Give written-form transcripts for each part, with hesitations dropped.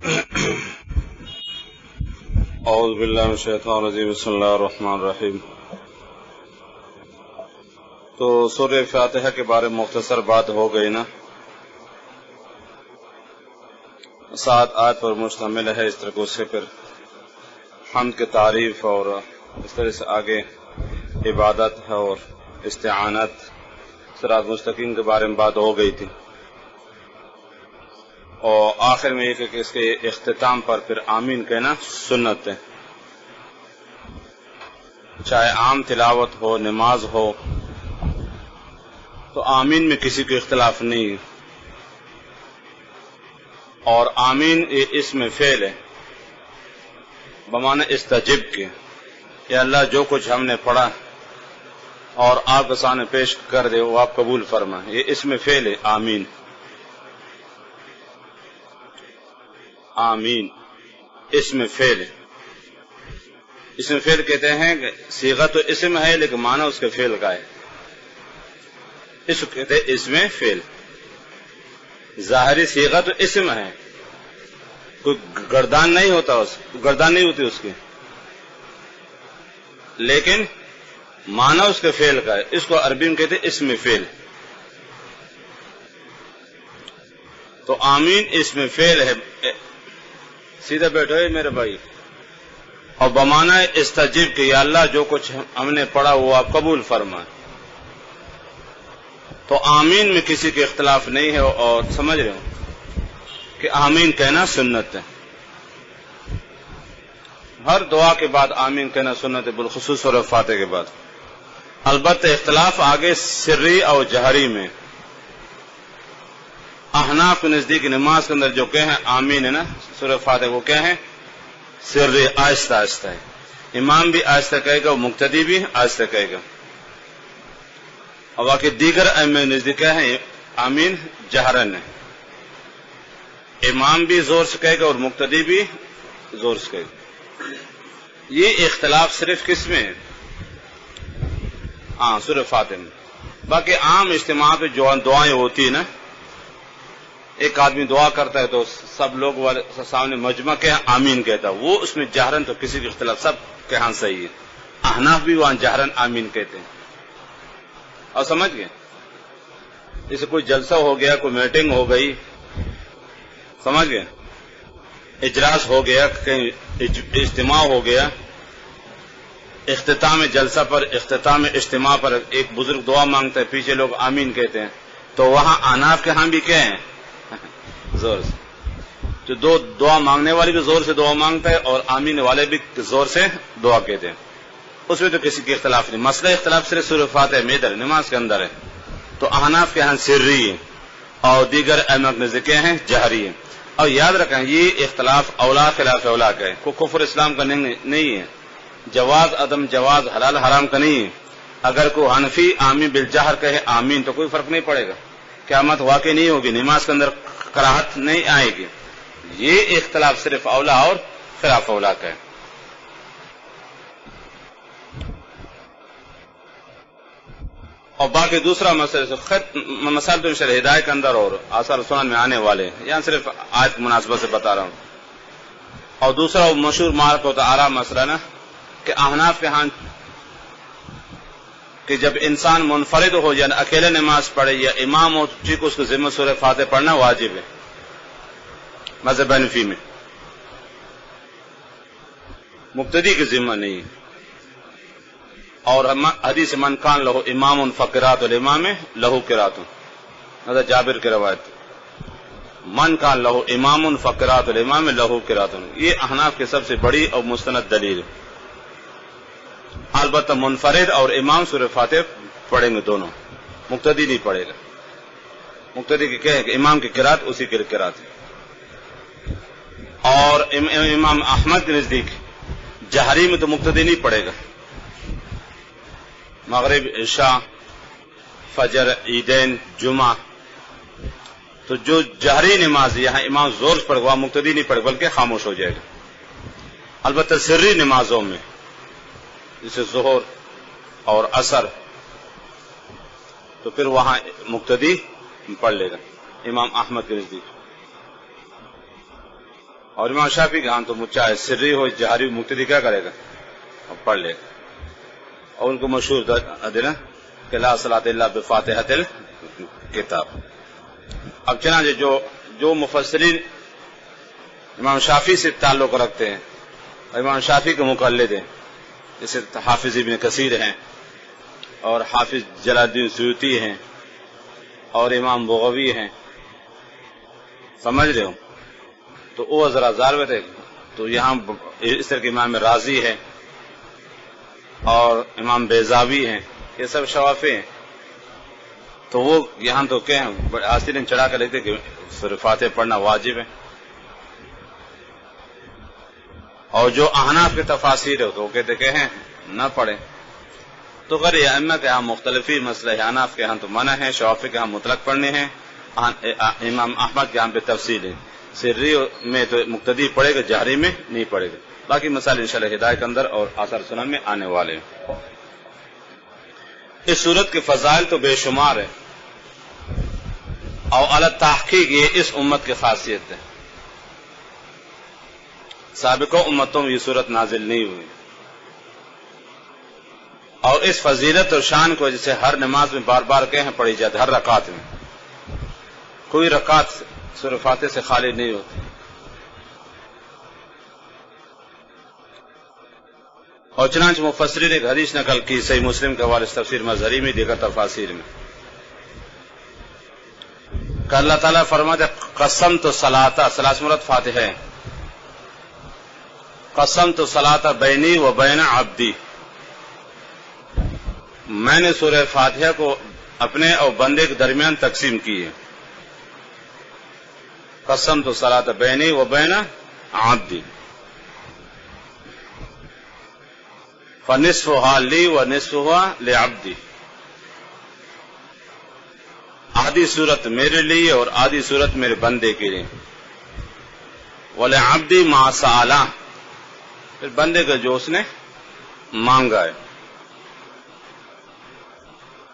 اعوذ باللہ من الشیطان الرجیم، بسم اللہ الرحمن الرحیم۔ تو سورہ فاتحہ کے بارے میں مختصر بات ہو گئی نا، 7 آیت پر مشتمل ہے۔ اس طرح کو سے پھر حمد کی تعریف اور اس طرح سے آگے عبادت ہے اور استعانت، صراط مستقیم کے بارے میں بات ہو گئی تھی، اور آخر میں یہ کہ اس کے اختتام پر پھر آمین کہنا سنت ہے، چاہے عام تلاوت ہو، نماز ہو، تو آمین میں کسی کو اختلاف نہیں ہے۔ اور آمین یہ اسم فعل ہے، بمعنی استجب کے، یا اللہ جو کچھ ہم نے پڑھا اور آپ کے سامنے پیش کر دے وہ آپ قبول فرمائیں، یہ اسم فعل ہے آمین۔ آمین اسم فعل، اسم فعل کہتے ہیں کہ صیغہ تو اسم ہے لیکن معنی اس کے فعل کا ہے، اس کو کہتے ہیں اسم فعل۔ ظاہری صیغہ تو اسم ہے، کوئی گردان نہیں ہوتا، گردان نہیں ہوتی اس کی، لیکن معنی اس کے فعل کا ہے، اس کو عربی میں کہتے ہیں اسم فعل۔ تو آمین اسم فعل ہے، سیدھا بیٹھو میرے بھائی، اور بمعنی استجب کہ یا اللہ جو کچھ ہم نے پڑھا وہ آپ قبول فرمائیں۔ تو آمین میں کسی کے اختلاف نہیں ہے، اور سمجھ رہے ہو کہ آمین کہنا سنت ہے، ہر دعا کے بعد آمین کہنا سنت ہے، بالخصوص سورہ فاتحہ کے بعد۔ البتہ اختلاف آگے سری اور جہری میں۔ احناف کے نزدیک نماز کے اندر جو کہیں آمین ہے نا سورہ فاتحہ کو کہیں سری، آہستہ آہستہ ہے، امام بھی آہستہ کہے گا اور مقتدی بھی آہستہ کہے گا، اور باقی دیگر ائمہ نزدیک ہیں آمین جہرن ہے، امام بھی زور سے کہے گا اور مقتدی بھی زور سے کہے گا۔ یہ اختلاف صرف کس میں ہے؟ سورہ فاتحہ میں۔ باقی عام اجتماع پہ جو دعائیں ہوتی ہیں نا، ایک آدمی دعا کرتا ہے تو سب لوگ والے سامنے مجمع کے آمین کہتا ہے، وہ اس میں جہرن تو کسی کے اختلاف، سب کے ہاں صحیح ہے، احناف بھی وہاں جہرن آمین کہتے ہیں۔ اور سمجھ گئے، جیسے کوئی جلسہ ہو گیا، کوئی میٹنگ ہو گئی، سمجھ گئے، اجلاس ہو گیا، کہیں اجتماع ہو گیا، اختتام جلسہ پر، اختتام اجتماع پر ایک بزرگ دعا مانگتا ہے، پیچھے لوگ آمین کہتے ہیں، تو وہاں احناف کے ہاں بھی کیا ہیں زور سے، جو دو دعا مانگنے والے بھی زور سے دعا مانگتا ہے اور آمین والے بھی زور سے دعا کہتے ہیں، اس میں تو کسی کی اختلاف نہیں۔ مسئلہ اختلاف صرف سورہ فاتحہ میں ادھر نماز کے اندر ہے، تو احناف کے ہاں سری ہے اور دیگر ائمہ کے ذکر ہیں جہری ہے۔ اور یاد رکھیں یہ اختلاف اولا خلاف اولا کا ہے، کوئی کفر اسلام کا نہیں ہے، جواز عدم جواز حلال حرام کا نہیں ہے۔ اگر کوئی حنفی آمین بالجہر کہے آمین تو کوئی فرق نہیں پڑے گا، قیامت واقع نہیں ہوگی، نماز کے اندر کراہت نہیں آئے گی۔ یہ اختلاف صرف اولا اور خلاف اولا کا ہے۔ اور باقی دوسرا مسائل تو شرح ہدایت کے اندر اور آثار سنن میں آنے والے ہیں، یہاں صرف آیت مناسبت سے بتا رہا ہوں۔ اور دوسرا مشہور مارک ہوتا آرا مسئلہ نا کہ احناف کے ہاں کہ جب انسان منفرد ہو یا اکیلے نماز پڑھے یا امام ہو ٹھیک اس کو ذمہ سورہ فاتحہ پڑھنا واجب ہے، مذہب حنفی میں مقتدی کی ذمہ نہیں ہے۔ اور حدیث من کان لہو امام فقرات الامام لہو قرات، حضرت جابر کی روایت، من کان لہو امام فقرات الامام لہو قرات، یہ احناف کی سب سے بڑی اور مستند دلیل ہے۔ البتہ منفرد اور امام سورہ فاتحہ پڑھیں گے دونوں، مقتدی نہیں پڑھے گا، مقتدی کی کہے کہ امام کی قرات اسی کی قرات ہے۔ اور امام احمد کے نزدیک جہری میں تو مقتدی نہیں پڑھے گا، مغرب عشاء فجر عیدین جمعہ، تو جو جہری نماز یہاں امام زور پڑھے گا مقتدی نہیں پڑھے گا بلکہ خاموش ہو جائے گا۔ البتہ سری نمازوں میں جیسے ظہر اور عصر تو پھر وہاں مقتدی پڑھ لے گا امام احمد کے نزدیک۔ اور امام شافعی کہ ہاں تو چاہے سری ہو جہری مقتدی کیا کرے گا اور پڑھ لے گا. اور ان کو مشہور ادنا کہ لا صلاۃ الا بفاتحۃ الکتاب. اب چنانچہ جو مفسرین امام شافعی سے تعلق رکھتے ہیں اور امام شافعی کے مقلد ہیں جیسے حافظ ابن کثیر ہیں اور حافظ جلال الدین سیوطی ہیں اور امام بغوی ہیں، سمجھ رہے ہو، تو وہ ذرا ظالم تھے. تو یہاں اس طرح کے امام راضی ہے اور امام بیضاوی ہیں، یہ سب شوافی ہیں. تو وہ یہاں تو کہ حاصل چڑھا کر لیتے کہ سورہ فاتحہ پڑھنا واجب ہے. اور جو احناف کے تفاسیر ہے تو وہ کہتے کہ ہیں نہ پڑھیں. تو غیر ائمہ کے ہاں مختلفی مسئلہ ہے. احناف کے ہاں تو منع ہے، شوافی کے ہاں مطلق پڑھنے ہیں، امام احمد کے ہاں پہ تفصیل ہے. سری میں تو مقتدی پڑھے گا، جہری میں نہیں پڑھے گا. باقی مسائل انشاءاللہ ہدایت کے اندر اور آثار سنن میں آنے والے ہیں. اس صورت کے فضائل تو بے شمار ہے اور اعلی تحقیق یہ اس امت کی خاصیت ہے. سابقہ امتوں میں یہ صورت نازل نہیں ہوئی اور اس فضیلت اور شان کو جسے ہر نماز میں بار بار کہیں پڑھی جاتی، ہر رکعت میں کوئی رکعت سورہ فاتحہ سے خالی نہیں ہوتی. اور چنانچہ مفسرین ایک حدیث نقل کی صحیح مسلم کے حوالے سے تفسیر مظہری میں، دیگر تفاسیر میں، کہ اللہ تعالیٰ فرماتے قسمت الصلاۃ، صلاۃ مراد فاتحہ ہے، قسمت الصلاۃ بینی و بین عبدی، میں نے سورہ فاتحہ کو اپنے اور بندے کے درمیان تقسیم کی ہے. قسمت الصلاۃ بینی و بین عبدی فنصفها لی و نصفها لعبدی، آدھی صورت میرے لیے اور آدھی صورت میرے بندے کے لیے. وَلِعَبْدِ مَا سَأَلَ، پھر بندے کا جو اس نے مانگا ہے.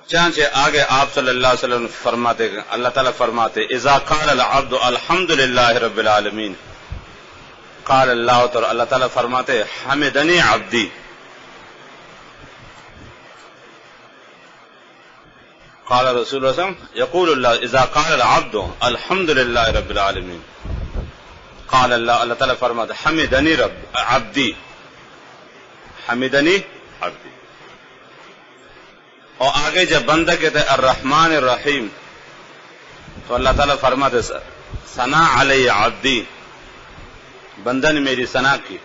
چانچہ آگے آپ صلی اللہ علیہ وسلم فرماتے، اللہ تعالیٰ فرماتے اذا قال العبد الحمد للہ رب العالمین، قال اللہ، تو اللہ تعالیٰ فرماتے حمدنی عبدی. قال رسول اللہ صلی اللہ علیہ وسلم یقول اللہ اذا قال العبد الحمد للہ رب العالمین، قال اللہ تعالیٰ فرماتے حمدنی رب عبدی، حمدنی عبدی. اور آگے جب بندہ کہتے ہیں الرحمن الرحیم، تو اللہ تعالیٰ فرماتے ثنا علی عبدی، بندہ نے میری ثنا کی،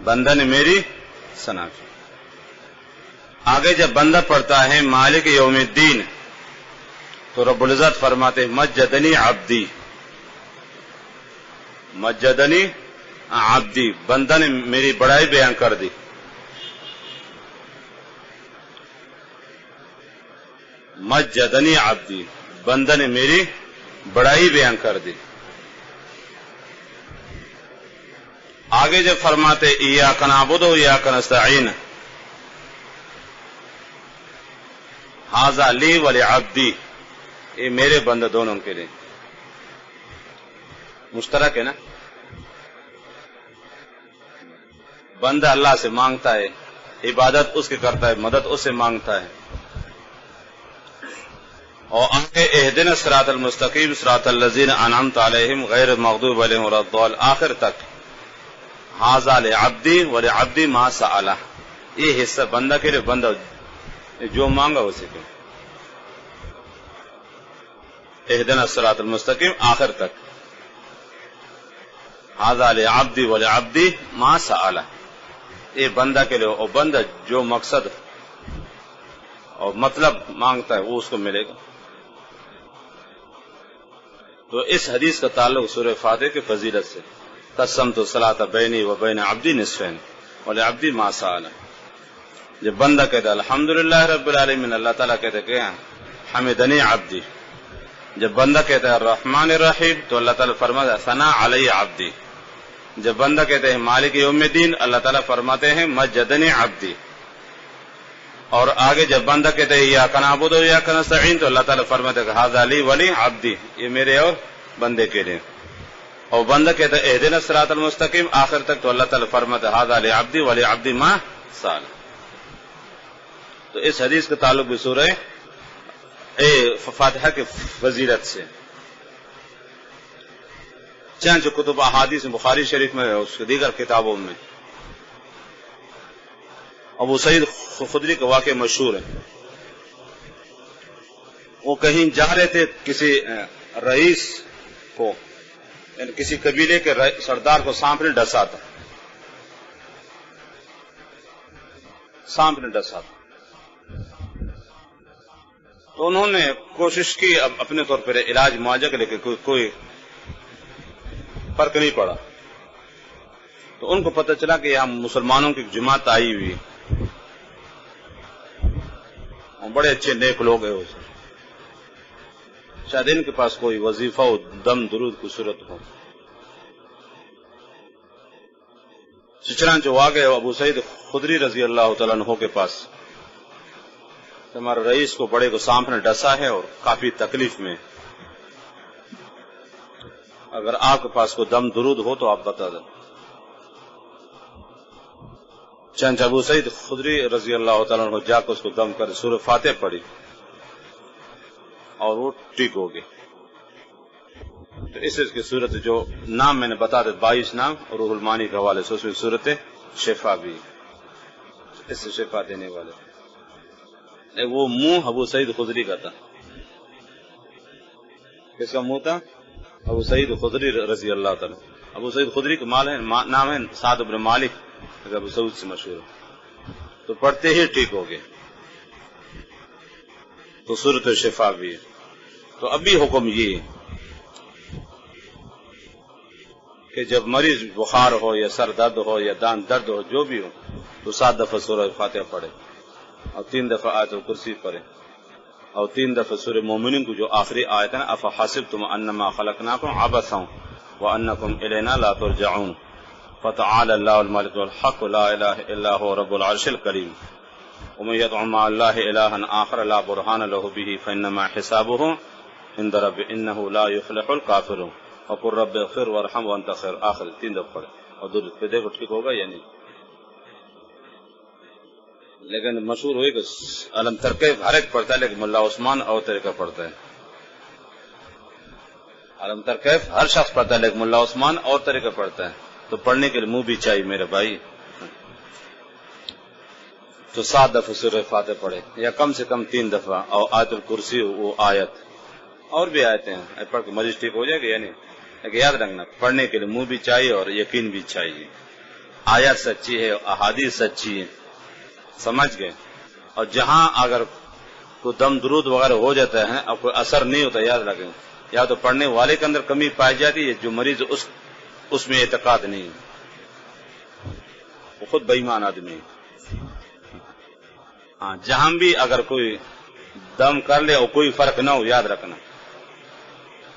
بندہ نے میری ثنا کی. آگے جب بندہ پڑھتا ہے مالک یوم الدین، تو رب العزت فرماتے مجدنی عبدی، مجدنی عبدی، بندہ نے میری بڑائی بیان کر دی. مجدنی عبدی، بندہ نے میری بڑائی بیان کر دی. آگے جب فرماتے ایاک نعبد و ایاک نستعین، ھذا لی ولعبدی، یہ میرے بندہ دونوں کے لیے مشترک ہے نا. بندہ اللہ سے مانگتا ہے، عبادت اس کی کرتا ہے، مدد اس سے مانگتا ہے. اور آگے اہدنا الصراط المستقیم صراط الذین انعمت علیہم غیر المغضوب علیہم ولا الضالین، آخر تک ھذا لعبدی ولعبدی ما سأل، یہ حصہ بندہ کے لیے، بندہ جو مانگا اسے کے. اہدنا الصراط المستقیم آخر تک ھذا لعبدی ولعبدی ما سأل، یہ بندہ کے لیے، اور بندہ جو مقصد اور مطلب مانگتا ہے وہ اس کو ملے گا. تو اس حدیث کا تعلق سورہ فاتحہ کی فضیلت سے، قسمت الصلاۃ بینی و بین عبدی نصفین ولعبدی ما سأل. جب بندہ کہتا ہے الحمدللہ رب العالمین، اللہ تعالیٰ کہتے کہ حمدنی عبدی. جب بندہ کہتا ہے الرحمن الرحیم، تو اللہ تعالیٰ فرماتا ہے ثنا علی عبدی. جب بندہ کہتے ہیں مالک یوم الدین، اللہ تعالیٰ فرماتے ہیں مجدنی عبدی. اور آگے جب بندہ کہتے ہیں ایاک نعبد و ایاک نستعین، تو اللہ تعالیٰ فرماتے ہیں ھذا لی ولی عبدی، یہ میرے اور بندے کے لیے. اور بندہ کہتا ہے اہدنا الصراط المستقیم آخر تک، تو اللہ تعالیٰ فرماتا ہے ھذا لعبدی ولعبدی ما سأل. تو اس حدیث کا تعلق بھی سورہ فاتحہ کے فضیلت سے. چنانچہ کتب احادیث بخاری شریف میں اس کے دیگر کتابوں میں ابو سعید خدری کا واقعہ مشہور ہے. وہ کہیں جا رہے تھے کسی رئیس کو، یعنی کسی قبیلے کے سردار کو سانپ نے ڈسا تھا. تو انہوں نے کوشش کی اپنے طور پر علاج معالجہ کے، لیکن کوئی فرق نہیں پڑا. تو ان کو پتہ چلا کہ یہاں مسلمانوں کی جماعت آئی ہوئی، بڑے اچھے نیک لوگ ہیں، شاید ان کے پاس کوئی وظیفہ ہو، دم درود کی صورت ہو. چنانچہ آ گئے ابو سعید خدری رضی اللہ تعالیٰ عنہ کے پاس، ہمارے رئیس کو بڑے کو سانپ نے ڈسا ہے اور کافی تکلیف میں، اگر آپ کے پاس کوئی دم درود ہو تو آپ بتا دیں. چنانچہ ابو سعید خدری رضی اللہ تعالیٰ عنہ جا کر اس کو دم کر سورہ فاتحہ پڑھی اور وہ ٹھیک ہو گئی. تو اس کی صورت جو نام میں نے بتا دے 22 نام اور روح المانی کے حوالے سے اس میں صورت شفا بھی، اس سے شفا دینے والے. وہ منہ ابو سعید خدری کا تھا. کس کا منہ تھا؟ ابو سعید خدری رضی اللہ تعالیٰ. ابو سعید خدری کا نام ہے سعد بن مالک، ابو سعود سے مشہور ہے. تو پڑھتے ہی ٹھیک ہو گئے. تو صورت شفا بھی ہے. تو ابھی حکم یہ کہ جب مریض بخار ہو یا سر درد ہو یا دان درد ہو، جو بھی ہو، تو 7 دفعہ سورہ فاتحہ پڑھے اور 3 دفعہ آیت الکرسی پڑھے اور 3 دفعہ سورہ مومنین کو جو آخری آیت ہے نا، افحسبتم انما خلقناکم عبثا وانکم الینا لا ترجعون فتعالى الله الملك الحق لا اله الا هو رب العرش الكريم ومن يدع مع الله الها آخر لا برهان له به فانما حسابه عند رب انه لا يفلح الكافرون وقل رب اغفر وارحم وانت خير. آخر 3 دفعہ پڑھے اور درود پہ دیکھو ٹھیک ہوگا یا نہیں. لیکن مشہور ہوئی کہ علم ترکیب ہر ایک پڑھتا ہے، لیکن ملا عثمان اور طریقہ پڑھتا ہے. علم ترکیب ہر شخص پڑھتا ہے، لیکن ملا عثمان اور طریقہ پڑھتا ہے. تو پڑھنے کے لیے منہ بھی چاہیے میرے بھائی. تو 7 دفعہ سورہ فاتحہ پڑھے یا کم سے کم 3 دفعہ اور آیت الکرسی وہ آیت اور بھی آیتیں ہیں پڑھ کے مریض ٹھیک ہو جائے گا. یعنی لیکن یاد رکھنا پڑھنے کے لیے منہ بھی چاہیے اور یقین بھی چاہیے. آیت سچی ہے، احادیث سچی ہے، سمجھ گئے. اور جہاں اگر کوئی دم درود وغیرہ ہو جاتا ہے اور کوئی اثر نہیں ہوتا، یاد رکھیں یا تو پڑھنے والے کے اندر کمی پائی جاتی ہے، جو مریض اس میں اعتقاد نہیں، وہ خود بے ایمان آدمی ہے. ہاں جہاں بھی اگر کوئی دم کر لے اور کوئی فرق نہ ہو، یاد رکھنا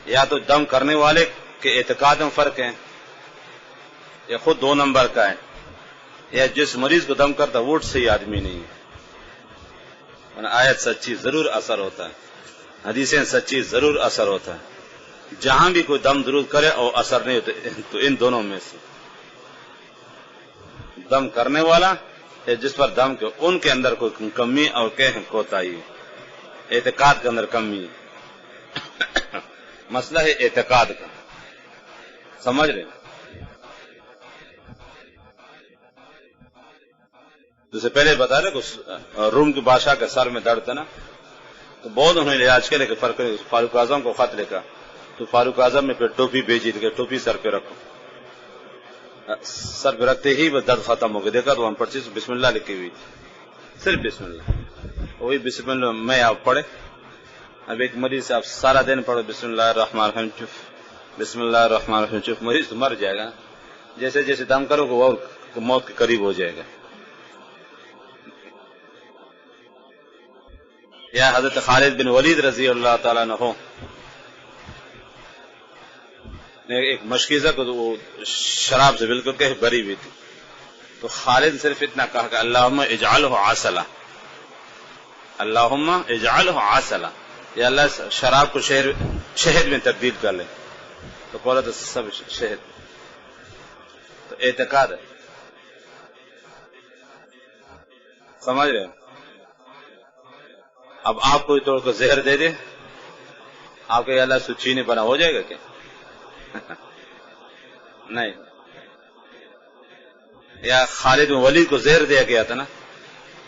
یا تو دم کرنے والے کے اعتقاد میں فرق ہے یا خود 2 نمبر کا ہے، یا جس مریض کو دم کرتا وہ صحیح آدمی نہیں ہے. آیت سچی ضرور اثر ہوتا ہے، حدیثیں سچی ضرور اثر ہوتا ہے. جہاں بھی کوئی دم درود کرے اور اثر نہیں ہوتا، تو ان دونوں میں سے دم کرنے والا یا جس پر دم کے ان کے اندر کوئی کمی اور کوتاہی، اعتقاد کے اندر کمی. مسئلہ ہے اعتقاد کا، سمجھ رہے. جیسے پہلے بتا رہے کہ روم کے بادشاہ کے سر میں درد تھا نا، تو بہت انہوں نے علاج کیا، لیکن فرق نہیں. فاروق اعظم کو خط لکھا تو فاروق اعظم نے پھر ٹوپی بھیجی کہ ٹوپی سر پہ رکھو. سر پہ رکھتے ہی وہ درد ختم ہو گیا. دیکھا تو ہم پرچی سے بسم اللہ لکھی ہوئی، صرف بسم اللہ. وہی بسم اللہ میں آپ پڑھے. اب ایک مریض سے آپ سارا دن پڑھو بسم اللہ الرحمن الرحیم چف، بسم اللہ الرحمن الرحیم چف، مریض تو مر جائے گا. جیسے جیسے دم کرو گے وہ موت کے قریب ہو جائے گا. یا حضرت خالد بن ولید رضی اللہ تعالیٰ عنہ ایک مشکیزہ کو وہ شراب سے بالکل کہ بری ہوئی تھی، تو خالد صرف اتنا کہا کہ اللہم اجعلہ عسلا، اللہم اجعلہ عسلا، یا اللہ شراب کو شہد میں تبدیل کر لے. تو کولا تو سب شہد. تو اعتقاد ہے. سمجھ رہے ہیں؟ اب آپ کوئی توڑ کو زہر دے دے، آپ کے اللہ سچینی بنا ہو جائے گا کیا؟ نہیں. یا خالد بن ولید کو زہر دیا گیا تھا نا،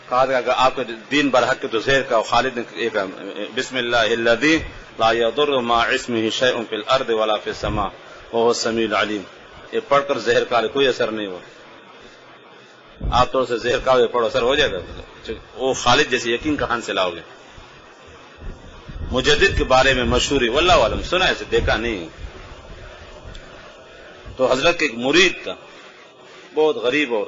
کہا تھا کہ آپ کے دین برحق کے تو زہر کا. خالد نے بسم اللہ الذی لا یضر مع اسمہ شیء فی الارض ولا فی السماء وهو السمیع العلیم. یہ پڑھ کر زہر کا کوئی اثر نہیں ہوا. آپ تو سے زہر کا پڑھو اثر ہو جائے گا. وہ خالد جیسے یقین کہاں سے لاؤ گے؟ مجدد کے بارے میں مشہوری واللہ عالم سنا ہے، دیکھا نہیں. تو حضرت کے ایک مرید تھا بہت غریب اور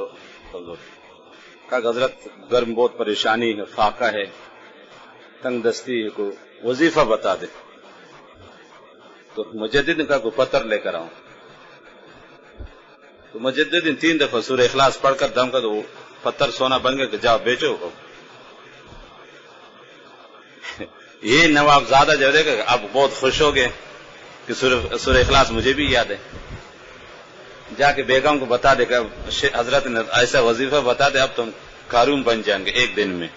کہا حضرت گھر میں بہت پریشانی ہے، فاقہ ہے، تنگ دستی ہے، کو وظیفہ بتا دے. تو مجدد نے کہا کوئی پتھر لے کر آؤں. تو مجدد نے 3 دفعہ سورہ اخلاص پڑھ کر دم کا تو پتھر سونا بن گیا کہ جاؤ بیچو. یہ نواب زیادہ جو دیکھا اب بہت خوش ہو گئے کہ سورہ اخلاص مجھے بھی یاد ہے. جا کے بیگم کو بتا دے کہ حضرت نے ایسا وظیفہ بتا دے اب تم قارون بن جائیں گے ایک دن میں.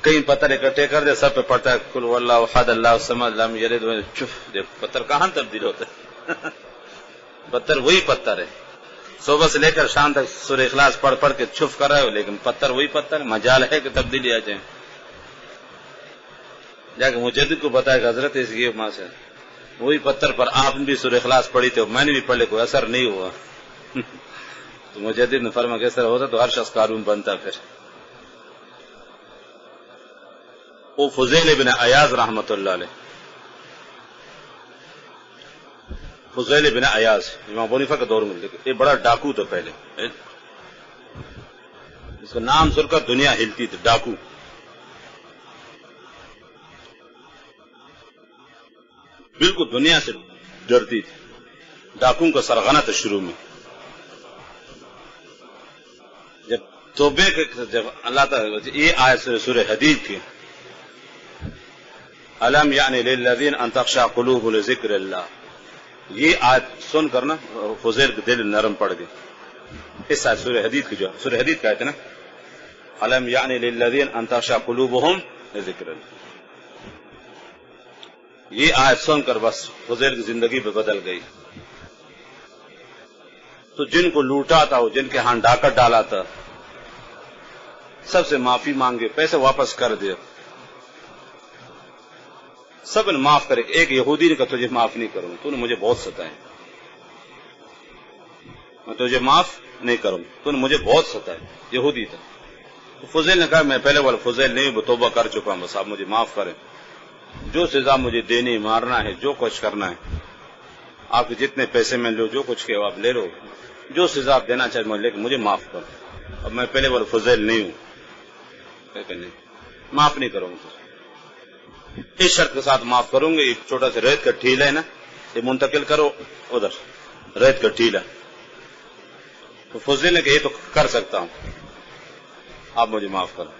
کئی پتھر اکٹھے کر دے، سب پہ پڑتا ہے قل هو اللہ احد اللہ الصمد لم یلد ولم یولد. چف دیکھ پتھر کہاں تبدیل ہوتا ہے. پتھر وہی پتھر ہے. صبح سے لے کر شام تک سورہ اخلاص پڑھ پڑھ کے چھف کر رہے ہو، لیکن پتھر وہی پتھر ہے. مجال ہے کہ تبدیلی آ جائے. جا کے مجدد کو بتایا کہ حضرت اس کی ماں سے وہی پتھر پر آپ نے بھی سورہ اخلاص پڑھی تھی، میں نے بھی پڑھ لی، کوئی اثر نہیں ہوا. تو مجدد نے فرمایا کہ اثر ہوتا تو ہر شخص قارون بنتا. پھر وہ فضیل بن عیاض رحمت اللہ علیہ، فضیل بن عیاض امام ابو حنیفہ کے دور میں یہ بڑا ڈاکو تھا پہلے. اس کا نام سن کر دنیا ہلتی تھی. ڈاکو بالکل دنیا سے ڈرتی تھی. ڈاکوں کا سرغنہ تھا شروع میں. جب توبے کے جب اللہ تعالیٰ یہ آیت سورہ حدید کی الم یعنی للذین ان تخشع قلوبهم لذکر اللہ، یہ آیت سن کر نا فضیل کے دل نرم پڑ گئے. اس آیت سورہ حدید کی جو سورہ حدید کا آیت ہے نا الم یعنی للذین ان تخشع قلوبهم لذکر اللہ، یہ آیت سن کر بس فضیل کی زندگی پہ بدل گئی. تو جن کو لوٹا تھا، جن کے ہاں ڈاکہ ڈالا تھا، سب سے معافی مانگے، پیسے واپس کر دے. سب نے معاف کرے. ایک یہودی نے کہا تجھے معاف نہیں کروں، تو نے مجھے بہت ستایا، میں تجھے معاف نہیں کروں، تو نے مجھے بہت ستایا. یہودی تھا. تو فضیل نے کہا میں پہلے والا فضیل نہیں، وہ توبہ کر چکا ہوں، بس آپ مجھے معاف کریں. جو سزا مجھے دینی مارنا ہے، جو کچھ کرنا ہے، آپ کے جتنے پیسے میں لو، جو کچھ کہ آپ لے لو، جو سزا آپ دینا چاہتے لیکن مجھے معاف کرو. اب میں پہلے والا فضیل نہیں ہوں، معاف نہیں کروں گا. اس شرط کے ساتھ معاف کروں گے، ایک چھوٹا سا ریت کا ٹھیلا ہے نا، یہ منتقل کرو ادھر، ریت کا ٹھیلا. تو فضیل نے کہ یہ تو کر سکتا ہوں، آپ مجھے معاف کرو.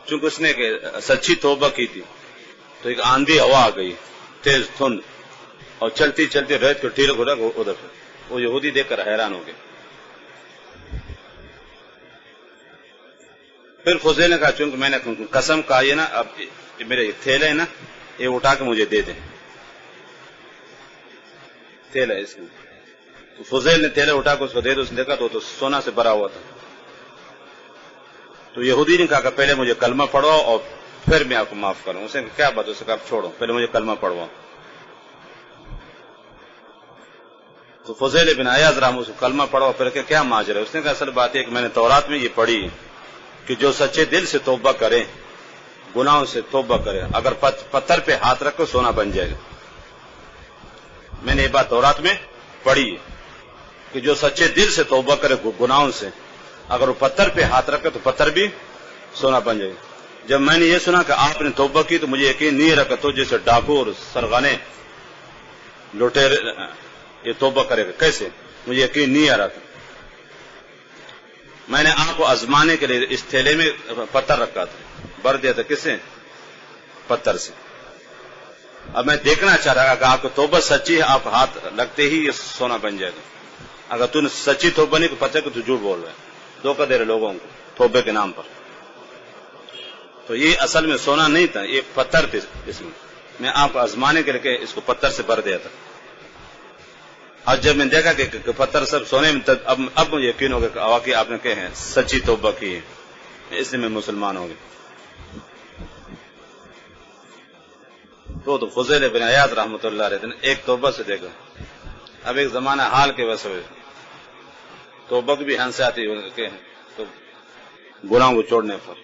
چونکہ اس نے کہ سچی توبہ کی تھی، تو ایک آندھی ہوا آ گئی تیز دھند، اور چلتی چلتی ریت کا ٹھیلا کو رکھ ادھر. وہ یہودی دیکھ کر حیران ہو گئے. پھر فضیل نے کہا چونکہ میں نے قسم کہا یہ نا، اب میرے تھیلے ہے نا، یہ اٹھا کے مجھے دے دیں. تھیلا اس میں. تو فضیل نے تھیلا اٹھا کے اس کو دے دو. اس نے دیکھا تو سونا سے بھرا ہوا تھا. تو یہودی نے کہا کہ پہلے مجھے کلمہ پڑھو اور پھر میں آپ کو معاف کروں. اس نے کیا بات؟ اس نے کہا چھوڑو، پہلے مجھے کلمہ پڑھواؤ. تو فضیل بن عیاض رحمہ اللہ کلمہ پڑھو پھر کیا ماجرا ہے؟ اس نے کہا اصل بات ہے کہ میں نے تورات میں یہ پڑھی کہ جو سچے دل سے توبہ کرے، گناہوں سے توبہ کرے، اگر پتھر پہ ہاتھ رکھ کر سونا بن جائے گا. میں نے یہ بات تورات میں پڑھی ہے کہ جو سچے دل سے توبہ کرے گناہوں سے، اگر وہ پتھر پہ ہاتھ رکھے تو پتھر بھی سونا بن جائے گا. جب میں نے یہ سنا کہ آپ نے توبہ کی تو مجھے یقین نہیں رکھا تو جیسے ڈاکو اور سرغنے لٹیرے یہ توبہ کرے گا کیسے، مجھے یقین نہیں آ رہا تھا. میں نے آپ کو آزمانے کے لیے اس تھیلے میں پتھر رکھا تھا، بھر دیا تھا کس سے؟ پتھر سے. اب میں دیکھنا چاہ رہا کہ آپ کو توبہ سچی ہے، آپ ہاتھ لگتے ہی یہ سونا بن جائے گا۔ اگر تو نے سچی توبہ نہیں تو پتہ ہے کہ تو جھوٹ بول رہا ہے، دھوکہ دے رہے لوگوں کو توبے کے نام پر۔ تو یہ اصل میں سونا نہیں تھا، یہ پتھر تھے، اس میں آپ کو آزمانے کے لیے اس کو پتھر سے بھر دیا تھا۔ اور جب میں دیکھا کہ پتھر سب سونے میں، اب مجھے یقین ہو گیا کہ واقعی آپ نے کہ ہے سچی توبہ کی ہے، اس لیے میں مسلمان ہو گیا۔ تو فضیل بن عیاض رحمۃ اللہ علیہ نے ایک توبہ سے دیکھا۔ اب ایک زمانہ حال کے ویسے ہوئے توبہ کی بھی ہنس آتی ہے تو گناہوں کو چھوڑنے پر۔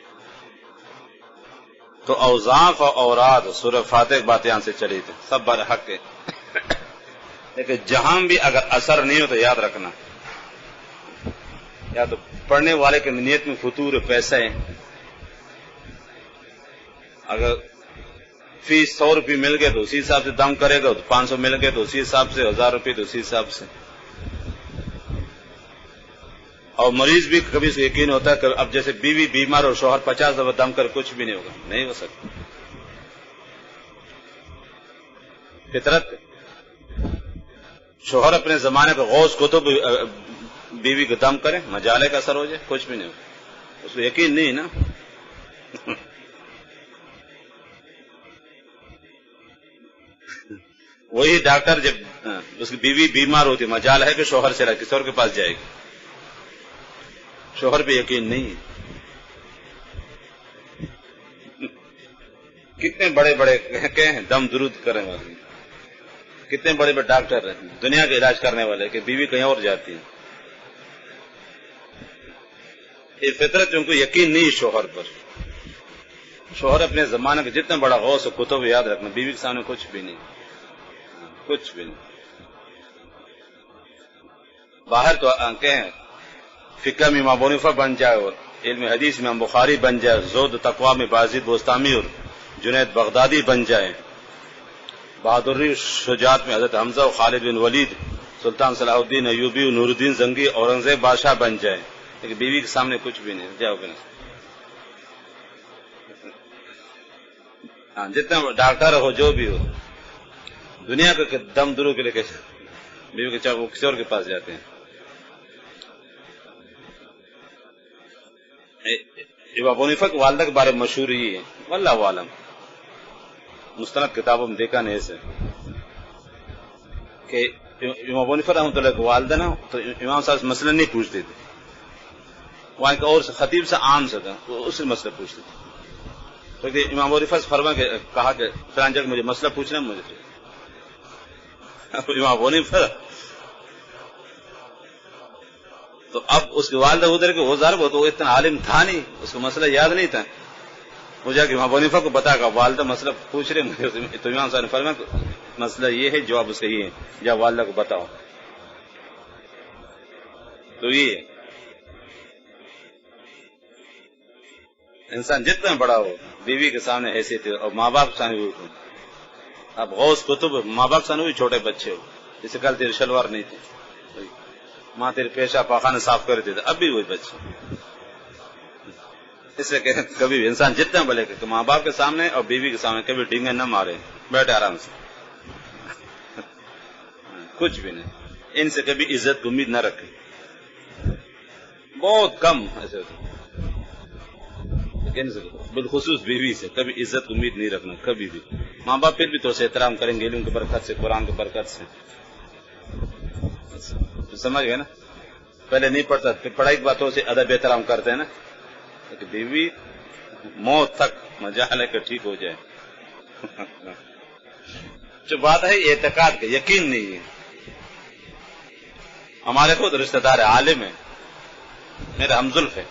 تو اوزاف اور اوراد سورہ فاتح بات یہاں سے چلی تھی، سب بر حق ہے، لیکن جہاں بھی اگر اثر نہیں ہو تو یاد رکھنا، یا تو پڑھنے والے کی نیت میں فطور پیسہ ہے، اگر فی 100 روپے مل گئے تو اسی حساب سے دم کرے گا، 500 مل گئے تو اسی حساب سے، 1000 روپے تو اسی حساب سے۔ اور مریض بھی کبھی اس کو یقین ہوتا ہے کہ اب جیسے بیوی بیمار اور شوہر 50 دفعہ دم کر کچھ بھی نہیں ہوگا، نہیں ہو سکتا۔ فطرت شوہر اپنے زمانے کا غوث کو تو بیوی کو دم کرے، مجالے کا اثر ہو جائے، کچھ بھی نہیں ہوگا، اس کو یقین نہیں نا۔ وہی ڈاکٹر جب اس کی بیوی بیمار ہوتی، مجال ہے کہ شوہر چلا کسی اور کے پاس جائے گی، شوہر پہ یقین نہیں۔ کتنے بڑے بڑے کہ ہیں دم درود کرنے والے، کتنے بڑے بڑے ڈاکٹر ہیں دنیا کا علاج کرنے والے کہ بیوی کہیں اور جاتی ہے۔ یہ فطرت ان کو یقین نہیں شوہر پر۔ شوہر اپنے زمانے کا جتنا بڑا غوث و کتب یاد رکھنا، بیوی کے سامنے کچھ بھی نہیں، کچھ بھی نہیں۔ باہر تو کہیں فقہ میں امام ابو حنیفہ بن جائے اور علم حدیث میں امام بخاری بن جائے، زہد تقویٰ میں بازید بوستامی اور جنید بغدادی بن جائے، بہادری شجاعت میں حضرت حمزہ و خالد بن ولید، سلطان صلاح الدین ایوبی و نور الدین زنگی، اورنگزیب بادشاہ بن جائے، لیکن بیوی کے سامنے کچھ بھی نہیں، جاؤ کہ نہیں۔ جتنا ڈاکٹر ہو جو بھی ہو، دنیا کا دم درو کے لے کے بیوی کے چاہے وہ کسی اور کے پاس جاتے ہیں۔ امام ابو حنیفہ کی والدہ کے بارے میں مشہور ہی ہے، واللہ عالم، مستند کتابوں میں دیکھا نہیں اسے کہ امام ابو حنیفہ رحمۃ اللہ کی والدہ نا تو امام صاحب سے مسئلہ نہیں پوچھتے تھے، وہاں کے اور خطیب سے عام سے تھا، وہ اس سے مسئلہ پوچھتے تھے۔ تو امام ابو حنیفہ سے فرما کے کہا کہ فلان جگہ مجھے مسئلہ پوچھنا ہے مجھے، امام ابو حنیفہ تو اب اس کی والدہ ادھر کے وزار وہ تو اتنا عالم تھا نہیں، اس کو مسئلہ یاد نہیں تھا، وہ جا کے امام ابو حنیفہ کو بتا کہ والدہ مسئلہ پوچھ رہے مجھے، تو امام صاحب نے فرمایا مسئلہ یہ ہے، جواب اس کا یہ ہے، جا والدہ کو بتاؤ۔ تو یہ انسان جتنا بڑا ہو بیوی کے سامنے حیثیت ہے، اور ماں باپ کے سامنے بھی، اب غوث کتب ماں باپ کے سامنے بھی چھوٹے بچے ہو، جسے کل تیری شلوار نہیں تھی، ماں تیرے پیشہ پاخانہ صاف کر دیتے، اب بھی وہی بچے۔ اس لیے کہ کبھی انسان جتنا بلے کہ ماں باپ کے سامنے اور بیوی کے سامنے کبھی ڈینگے نہ مارے، بیٹھے آرام سے، کچھ بھی نہیں، ان سے کبھی عزت کی امید نہ رکھے، بہت کم ایسے ہوتے، لیکن بالخصوص بیوی سے کبھی عزت کی امید نہیں رکھنا کبھی بھی۔ ماں باپ پھر بھی تو اسے احترام کریں گے علم کی برکت سے، قرآن کی برکت سے، سمجھ گئے نا؟ پہلے نہیں پڑھتا، پھر پڑھائی کی باتوں سے ادب احترام کرتے ہیں نا، لیکن بیوی موت تک مجال ہے کہ ٹھیک ہو جائے۔ جو بات ہے اعتقاد کا، یقین نہیں ہے۔ ہمارے خود رشتہ دار عالم ہے، میرا ہمزلف ہے،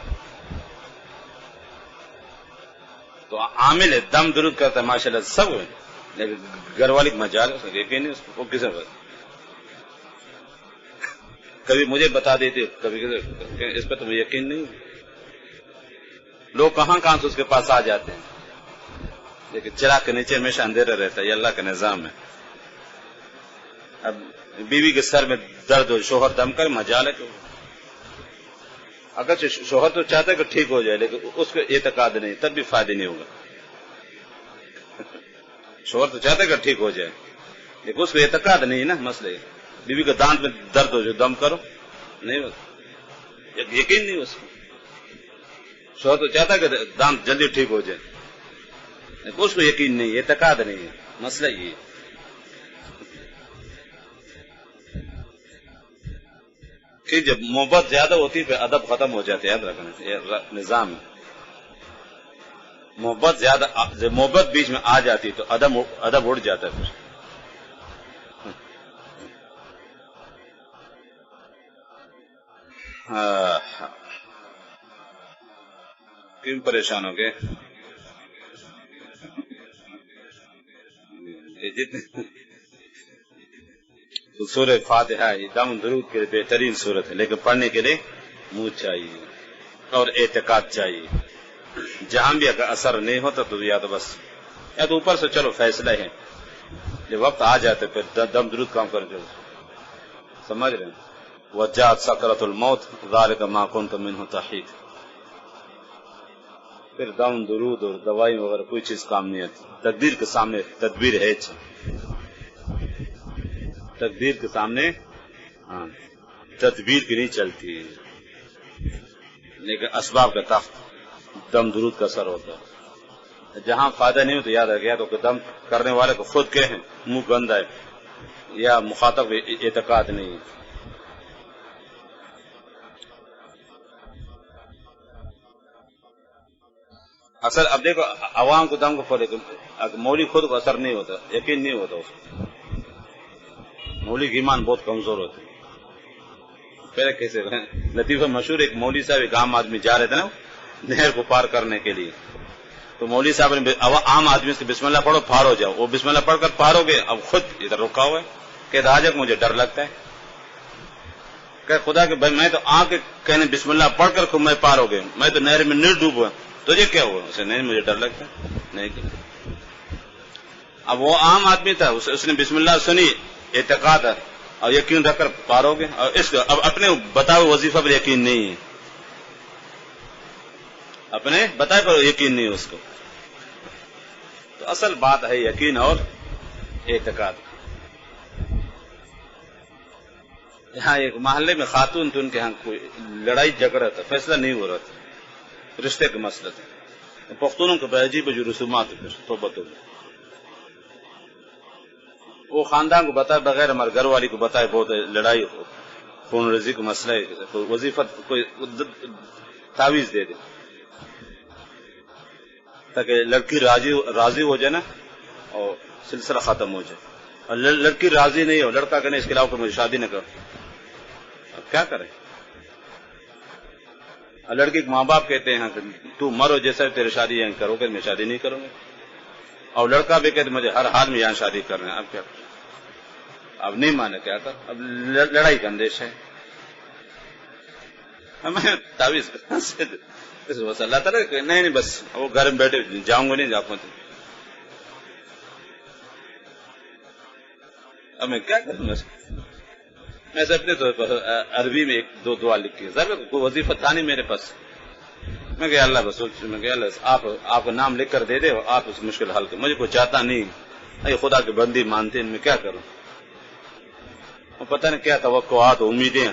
تو عامل ہے، دم درود کرتا ہے ماشاءاللہ سب ہے، لیکن گھر والی مجال یقین نہیں، اس کو کسے بتا، کبھی مجھے بتا دیتے، کبھی اس پہ تمہیں یقین نہیں۔ لوگ کہاں کہاں سے اس کے پاس آ جاتے ہیں، لیکن چراغ کے نیچے ہمیشہ اندھیرا رہتا ہے، یہ اللہ کا نظام ہے۔ اب بیوی کے سر میں درد ہو، شوہر دم کر مجال ہے، اگر شوہر تو چاہتا ہے کہ ٹھیک ہو جائے، لیکن اس کو اعتقاد نہیں، تب بھی فائدہ نہیں ہوگا۔ شوہر تو چاہتا ہے کہ ٹھیک ہو جائے، لیکن اس کو اعتقاد نہیں ہے نا مسئلہ. بیوی کا دانت میں درد ہو جو دم کرو نہیں ہوتا، یقین نہیں اس کو. شوہر تو چاہتا ہے کہ دانت جلدی ٹھیک ہو جائے، لیکن اس کو یقین نہیں، اعتقاد نہیں ہے. مسئلہ یہ کہ جب محبت زیادہ ہوتی ہے پھر ادب ختم ہو جاتے. یاد رکھنا یہ نظام ہے. محبت زیادہ جب محبت بیچ میں آ جاتی تو ادب اڑ جاتا ہے. پھر کیوں پریشان ہو گئے؟ جتنے سورہ فاتحہ دم درود کے لیے بہترین صورت ہے، لیکن پڑھنے کے لیے منہ چاہیے اور اعتقاد چاہیے. جہاں بھی اگر اثر نہیں ہوتا تو یا تو اوپر سے چلو فیصلہ ہے، جب وقت آ جاتے پھر دم درود کام کر جو سمجھ رہے ہیں. وجاءت سکرۃ الموت ذالک ما کنت منہ تحید. پھر دم درود اور دوائی وغیرہ کوئی چیز کام نہیں آتی. تقدیر کے سامنے تدبیر ہے، تقدیر کے سامنے تدبیر کی نہیں چلتی، لیکن اسباب کا تخت دم درود کا اثر ہوتا ہے. جہاں فائدہ نہیں ہوتا یاد رہ گیا تو دم کرنے والے کو خود کہیں منہ گندا ہے یا مخاطب اعتقاد نہیں ہے. اصل اب دیکھو عوام کو دم کو پڑے، مولوی خود کو اثر نہیں ہوتا، یقین نہیں ہوتا اس کو. مولوی کی ایمان بہت کمزور ہوتی. پہلے کیسے لطیفہ مشہور، ایک مولوی صاحب ایک عام آدمی جا رہے تھے نا نہر کو پار کرنے کے لیے، تو مولوی صاحب نے عام آدمی سے بسم اللہ پڑھو پار ہو جاؤ. وہ بسم اللہ پڑھ کر پار ہو گئے، اب خود ادھر رکا ہوا ہے کہ حاجت مجھے ڈر لگتا ہے. کہ خدا کے بھائی میں تو آ کے کہنے بسم اللہ پڑھ کر میں پار ہو گئے، میں تو نہر میں نہیں ڈوبا، تجھے کیا ہوا؟ اسے نہیں مجھے ڈر لگتا ہے نہیں کہ. اب وہ عام آدمی تھا، اس نے بسم اللہ سنی، اعتقاد اور یقین رکھ کر پار ہو گئے. اور اس کو اب اپنے بتاؤ وظیفہ پر یقین نہیں ہے، اپنے بتائے پر یقین نہیں ہے اس کو. تو اصل بات ہے یقین اور اعتقاد. یہاں ایک محلے میں خاتون تھی، ان کے ہاں کوئی لڑائی جھگڑا تھا، فیصلہ نہیں ہو رہا تھا، رشتے کا مسئلہ تھا. پختونوں کے بڑے عجیب جو رسومات توبہ وہ خاندان کو بتائے بغیر ہمارے گھر والی کو بتائے بہت لڑائی ہو، خون ریزی کا مسئلہ ہے، وظیفہ کوئی تعویذ دے دے تاکہ لڑکی راضی ہو جائے نا اور سلسلہ ختم ہو جائے. اور لڑکی راضی نہیں ہو، لڑکا کہنے اس کے علاوہ کوئی مجھے شادی نہ کرو، اب کیا کرے؟ لڑکی کے ماں باپ کہتے ہیں کہ تو مرو جیسا تیری شادی یہاں کرو گے، میں شادی نہیں کروں گا. اور لڑکا بھی کہتے مجھے ہر حال میں یہاں شادی کرنا ہے. اب کیا کریں؟ اب نہیں مانے کیا کر، اب لڑائی کا اندیش ہے. ہمیں تعویذ اللہ تعالیٰ کہ نہیں بس وہ گھر میں بیٹھے جاؤں گا نہیں جا پہنچے. اب میں کیا کروں؟ میں سے اپنے طور پر عربی میں ایک دو دعا لکھی ہے، کوئی وظیفہ تھا نہیں میرے پاس. میں کہ اللہ بس میں کہ اللہ آپ کا نام لکھ کر دے دے اور آپ اس مشکل حل کر. مجھے کوئی چاہتا نہیں، اے خدا کے بندی مانتے ہیں، میں کیا کروں؟ اور پتہ نہیں کیا توقعات امیدیں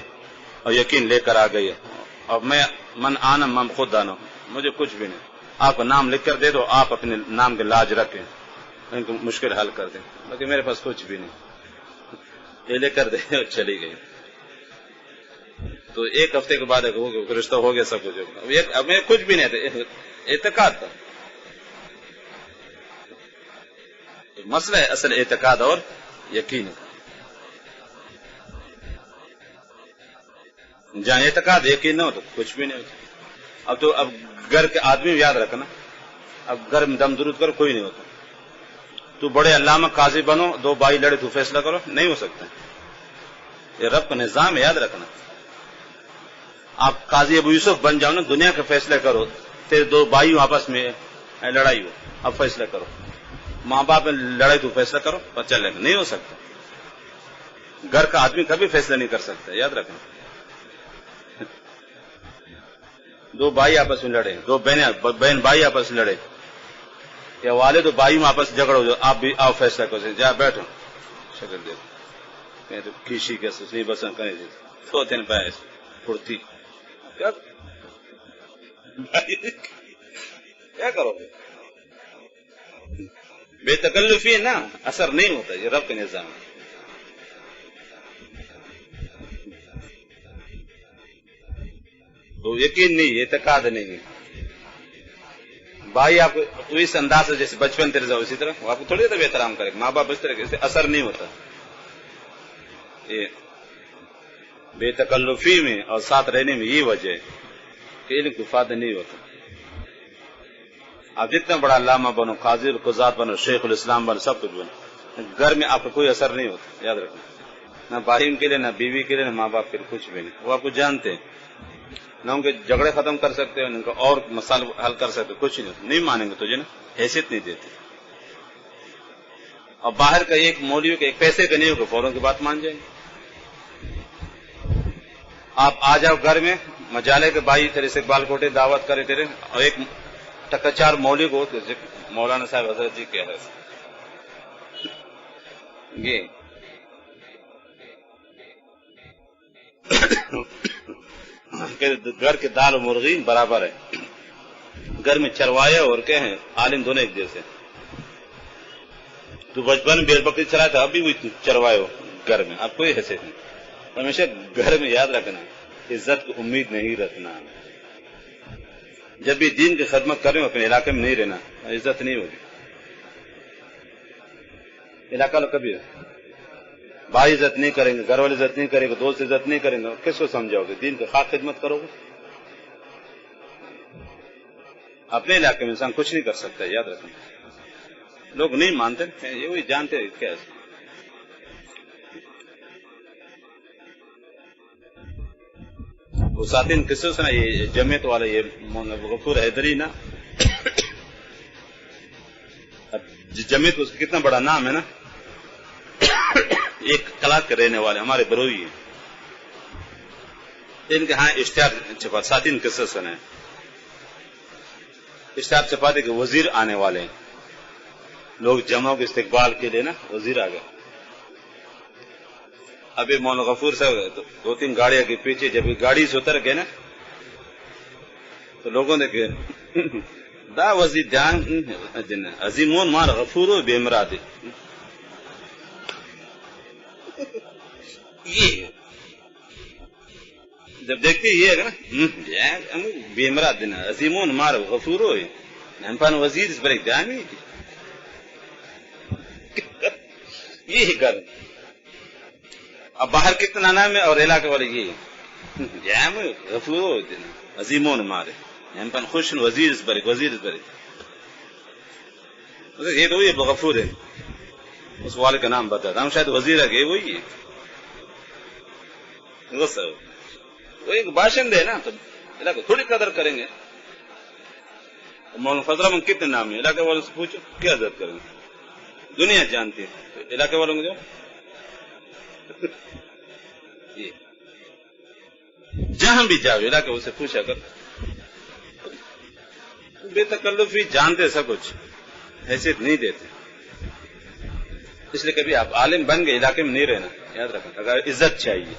اور یقین لے کر آ گئی ہے. اور میں من آنا من خود آنا، مجھے کچھ بھی نہیں. آپ کا نام لکھ کر دے دو، آپ اپنے نام کے لاج رکھیں، ان کو مشکل حل کر دیں. باقی میرے پاس کچھ بھی نہیں. یہ لے کر دے اور چلی گئی. تو ایک ہفتے کے بعد رشتہ ہو گیا، سب کچھ. اب میں کچھ بھی نہیں تھا، اعتقاد تھا. مسئلہ ہے اصل اعتقاد اور یقین. جہاں اعتقاد یقین نہ ہو تو کچھ بھی نہیں ہوتا. اب گھر کے آدمی یاد رکھنا، اب گھر میں دم درود کرو کوئی نہیں ہوتا. تو بڑے علامہ قاضی بنو، دو بھائی لڑے تو فیصلہ کرو، نہیں ہو سکتا. یہ رب کا نظام ہے، یاد رکھنا. آپ قاضی ابو یوسف بن جاؤ نا، دنیا کا فیصلہ کرو، تیرے دو بھائی آپس میں لڑائی ہو، اب فیصلہ کرو. ماں باپ میں لڑائی تو فیصلہ کرو، پتہ چلے گا. نہیں ہو سکتا. گھر کا آدمی کبھی فیصلہ نہیں کر سکتا، یاد رکھنا. دو بھائی آپس میں لڑے، دو بہن بھائی آپس میں لڑے، یا والد و بھائی میں آپس جھگڑ ہو جاؤ، آپ بھی آؤ فیصلہ کرو، جا بیٹھو شکل دے میں تو کھیشی کے سوچنی بس کریں تو تین پیس پھرتی کیا کرو گے؟ بے تکلفی ہے نا، اثر نہیں ہوتا، یہ رب کا نظام ہے۔ تو یقین نہیں، اعتقاد نہیں ہے۔ بھائی آپ کو تو اس انداز سے جیسے بچپن تیرے جاؤ اسی طرح وہ آپ کو تھوڑی طرح احترام کرے، ماں باپ اس طرح کے، اس سے اثر نہیں ہوتا۔ یہ بے تکلفی میں اور ساتھ رہنے میں یہ وجہ ہے کہ علم کو فائدہ نہیں ہوتا۔ آپ جتنا بڑا علامہ بنو، قاضی القضات بنو، شیخ الاسلام بنو، سب کچھ بنو، گھر میں آپ کا کوئی اثر نہیں ہوتا، یاد رکھنا۔ نہ بھائی کے لیے، نہ بیوی کے لیے، نہ ماں باپ کے لیے، کچھ بھی نہیں۔ وہ آپ کو جانتے ہیں، نہ ان کے جھگڑے ختم کر سکتے ہیں، ان کا اور مسائل حل کر سکتے، کچھ نہیں مانیں گے تجھے، نا حیثیت نہیں دیتے۔ اور باہر کا ایک مولوی کا ایک پیسے کا نہیں ہوگا، فوراً کی بات مان جائیں گے۔ آپ آ جاؤ گھر میں، مجالے کے بھائی تیرے سے اقبال کوٹے دعوت کرے تیرے، اور ایک ٹکچار مولوی کو، مولانا صاحب حضرت جی کیا ہے یہ گھر کے دال و مرغین برابر ہے، گھر میں چروایا اور کیا ہیں عالم دونوں ایک جیسے۔ تو بچپن بیل بکری چلایا تھا، اب بھی وہی چروائے ہو گھر میں، اب کوئی حیثیت نہیں۔ ہمیشہ گھر میں یاد رکھنا، عزت کو امید نہیں رکھنا۔ جب بھی دین کی خدمت کر رہے ہو اپنے علاقے میں نہیں رہنا، عزت نہیں ہوگی۔ علاقہ لوگ کبھی بھائی عزت نہیں کریں گے، گھر والے عزت نہیں کریں گے، دوست عزت نہیں کریں گے، کس کو سمجھاؤ گے؟ دین کی خاک خدمت کرو گے؟ اپنے علاقے میں انسان کچھ نہیں کر سکتا، یاد رکھنا۔ لوگ نہیں مانتے، یہ وہی جانتے کیا ہے۔ وہ ساتین قصے سے نا، یہ جمعیت والا یہ غفور حیدری نا، جمعیت اس کا کتنا بڑا نام ہے نا، ایک کلاس کے رہنے والے ہمارے بروئی ہیں، ان کے ہاں اشتہار چھپا، ساتین قصے سنے اشتہار چھپاتے کہ وزیر آنے والے ہیں، لوگ جمع کے استقبال کے لیے نا وزیر آ گئے۔ ابھی مولانا غفور صاحب دو تین گاڑیاں کے پیچھے جب گاڑی سے اتر گئے نا تو لوگوں نے کہ دا وزیر دھیان عظیمون مار غفور و بے مراد، یہ جب دیکھتے یہ ہے نا بے مراد دینا عظیمون مار غفور ہو وزیر اس پر ایک دھیان نہیں یہ کر۔ اب باہر کتنا نام ہے اور علاقے والے یہ غفور ہو عظیمون مارے خوش وزیر اس پر وزیر اس پر، یہ تو یہ غفور ہے، اس والے کا نام بتا تھا، ہم شاید وزیر ہے کہ وہی ہے، وہ ایک باشند ہے نا، تو علاقے تھوڑی قدر کریں گے۔ مولانا فضل احمد کتنے نام ہے، علاقے والوں سے پوچھو کیا عزت کریں گے، دنیا جانتی ہے، علاقے والوں کو جو جہاں بھی جاؤ علاقے سے پوچھا کر، بے تکلفی جانتے سب کچھ، حیثیت نہیں دیتے، اس لیے کبھی آپ عالم بن گئے علاقے میں نہیں رہنا، یاد رکھنا، اگر عزت چاہیے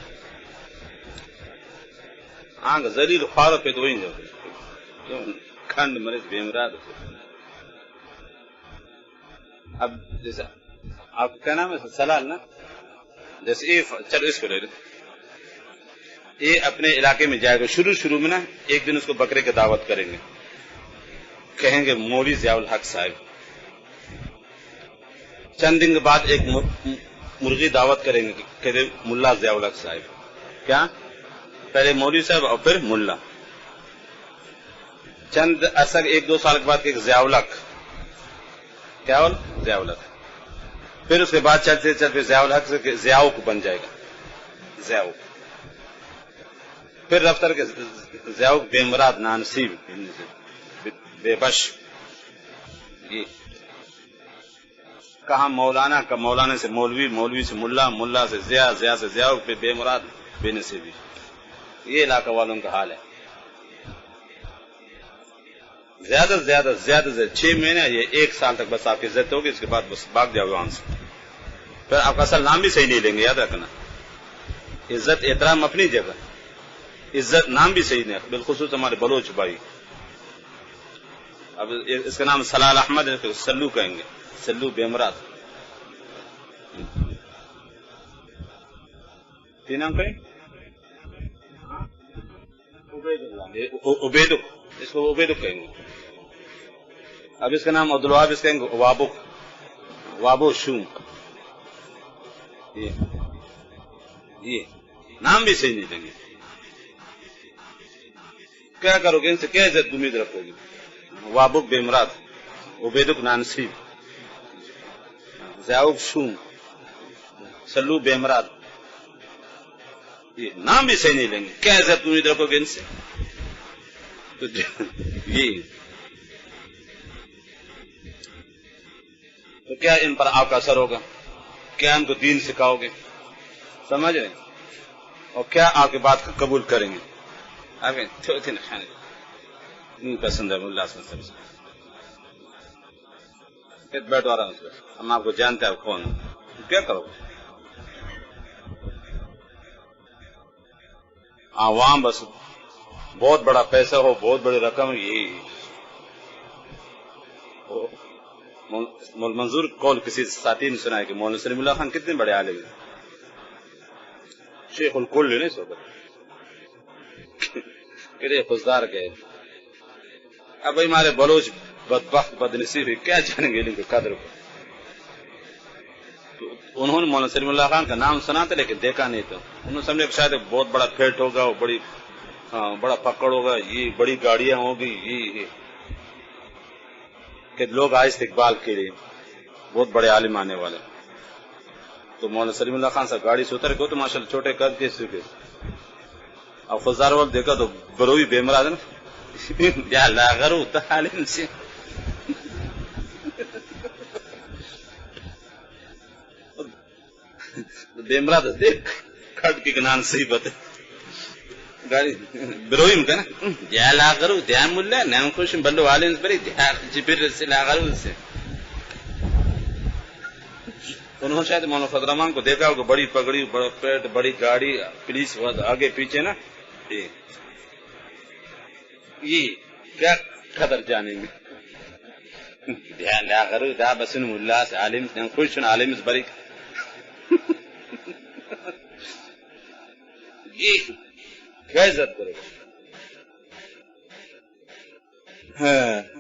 آنکھ ذلیل خوار پہ تو وہی جاؤ کھنڈ مرض بے مراد۔ اب جیسے آپ کا نام ہے سلال نا، جیسے چلو اس کو لے لیں، یہ اپنے علاقے میں جائے گا، شروع میں نا ایک دن اس کو بکرے کی دعوت کریں گے، کہیں گے مولوی ضیاء الحق صاحب، چند دن کے بعد ایک مرغی دعوت کریں گے، کہتے ملا ضیاء الحق صاحب، کیا پہلے مولوی صاحب اور پھر ملا، چند عرصہ ایک دو سال کے بعد ایک ضیاء الحق، کیا ضیاء الحق، پھر اس کے بعد چلتے چلتے ضیاء الحق سے ضیاء کو بن جائے گا، ضیاء، پھر رفتر کے ضیاء بے مراد نانسیب بے بش، یہ کہاں مولانا کا مولانا سے مولوی، مولوی سے ملا، ملا سے ضیاء، ضیاء سے ضیاء پہ بے مراد بے نصیبی، یہ علاقہ والوں کا حال ہے۔ زیادہ سے زیادہ 6 مہینے یہ 1 سال تک بس آپ کی عزت ہوگی، اس کے بعد بس بھاگ جاؤ وہاں سے، پھر آپ کا اصل نام بھی صحیح نہیں لیں گے، یاد رکھنا۔ عزت احترام اپنی جگہ، عزت نام بھی صحیح نہیں، بالخصوص ہمارے بلوچ بھائی۔ اب اس کا نام سلال احمد ہے، سلو کہیں گے، سلو بیمرات۔ تین نام کہیں عبیدک، اس کو عبیدک کہیں گے۔ اب اس کا نام عبدالوہاب، اس کہیں گے وابک، وابو شوم۔ یہ نام بھی صحیح نہیں لیں گے، کیا کرو گے ان سے؟ کیا عزت امید رکھو گے؟ وابک بیمرات، عبیدک نانسیب، ضیاؤک شوم، سلو بیمرات، یہ نام بھی صحیح نہیں لیں گے، کیا عزت امید رکھو گے ان سے؟ تو کیا ان پر آپ کا اثر ہوگا؟ کیا ان کو دین سکھاؤ گے؟ سمجھ رہے ہیں؟ اور کیا آپ کی بات قبول کریں گے؟ آگے تھوڑی نہیں پسند ہے اللہ سے بیٹھو آرام سے، ہم آپ کو جانتے ہیں آپ کون، کیا کرو گے؟ عوام بس بہت بڑا پیسہ ہو، بہت بڑی رقم، یہی منظور قول کسی ساتھی نے سنا ہے کہ مولانا سلیم اللہ خان کتنے بڑے عالم ہیں، شیخ الکل نہیں صحبت کہ خزدار گئے۔ اب بھائی ہمارے بلوچ بدبخت بدنصیب کیا جانیں گے ان کی قدر کو؟ انہوں نے مولانا سلیم اللہ خان کا نام سنا تھا لیکن دیکھا نہیں تھا، انہوں نے سمجھا کہ شاید بہت بڑا پھیٹ ہوگا، وہ بڑا پکڑ ہوگا، یہ بڑی گاڑیاں ہوگی، یہ کہ لوگ آئے استقبال کے لیے بہت بڑے عالم آنے والے۔ تو مولانا سلیم اللہ خان صاحب گاڑی سے اتر گئے تو ماشاءاللہ چھوٹے قد کے سکے، اب خزدار والے دیکھا تو بروئی بیمرا ہے نا، یا لاغرو عالم سے بیمرا تو دیکھ کھٹ کی نان صحیح بات گاڑی بروئی میں کہنا یا لاغرو دھیان ملا نام خوش بلو عالم بری جبر سے لاغرو سے۔ انہوں نے شاید مولانا فضل الرحمان کو دیکھا ہوگا، بڑی پگڑی، بڑا پیٹ، بڑی گاڑی، پولیس آگے پیچھے نا، یہ کیا قدر جانیں گے؟ دھیان لاغرو دا بسن ملا سے عالم نام خوش عالم بری، یہ کیا عزت کرے گا؟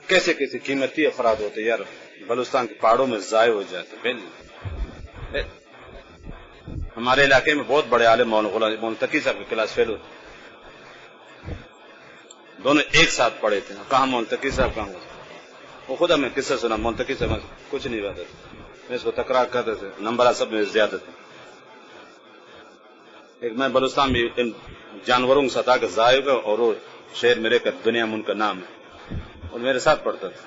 کیسے کیسے قیمتی افراد ہوتے یار، بلوچستان کے پہاڑوں میں ضائع ہو جاتے۔ ہمارے علاقے میں بہت بڑے عالم مولانا تقی صاحب کے کلاس فیل ہوتے، دونوں ایک ساتھ پڑھے تھے۔ کہاں مولانا تقی صاحب کہاں ہوتے؟ وہ خود ہمیں قصہ سنا، مولانا تقی صاحب کچھ نہیں رہتا تھا، میں اس کو تکرار کرتے تھے، نمبر سب میں زیادہ تھے۔ ایک میں بلوچستان میں ان جانوروں کے ساتھ آ کر ضائع ہوگا اور وہ شہر میرے کا دنیا میں ان کا نام ہے اور میرے ساتھ پڑھتا تھا۔